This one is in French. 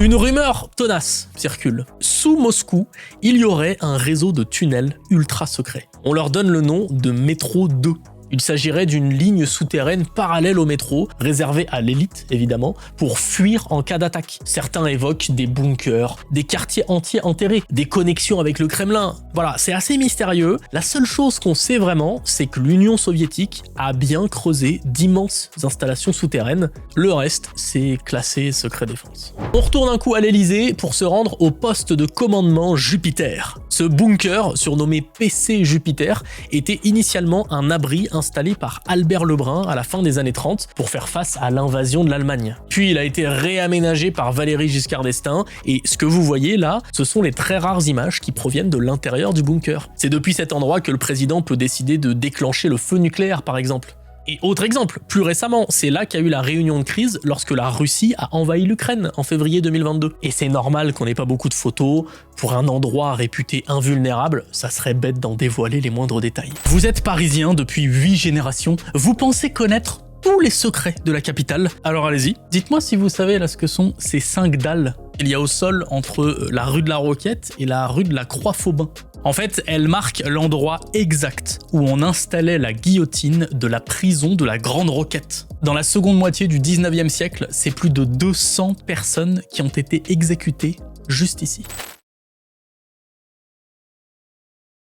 Une rumeur tenace circule. Sous Moscou, il y aurait un réseau de tunnels ultra secrets. On leur donne le nom de métro 2. Il s'agirait d'une ligne souterraine parallèle au métro, réservée à l'élite évidemment, pour fuir en cas d'attaque. Certains évoquent des bunkers, des quartiers entiers enterrés, des connexions avec le Kremlin. Voilà, c'est assez mystérieux. La seule chose qu'on sait vraiment, c'est que l'Union soviétique a bien creusé d'immenses installations souterraines. Le reste, c'est classé secret défense. On retourne un coup à l'Elysée pour se rendre au poste de commandement Jupiter. Ce bunker, surnommé PC Jupiter, était initialement un abri installé par Albert Lebrun à la fin des années 30 pour faire face à l'invasion de l'Allemagne. Puis il a été réaménagé par Valéry Giscard d'Estaing et ce que vous voyez là, ce sont les très rares images qui proviennent de l'intérieur du bunker. C'est depuis cet endroit que le président peut décider de déclencher le feu nucléaire par exemple. Et autre exemple, plus récemment, c'est là qu'a eu la réunion de crise lorsque la Russie a envahi l'Ukraine en février 2022. Et c'est normal qu'on n'ait pas beaucoup de photos. Pour un endroit réputé invulnérable, ça serait bête d'en dévoiler les moindres détails. Vous êtes parisien depuis 8 générations, vous pensez connaître tous les secrets de la capitale. Alors allez-y, dites-moi si vous savez là ce que sont ces 5 dalles qu'il y a au sol entre la rue de la Roquette et la rue de la Croix-Faubin. En fait, elle marque l'endroit exact où on installait la guillotine de la prison de la Grande Roquette. Dans la seconde moitié du 19e siècle, c'est plus de 200 personnes qui ont été exécutées juste ici.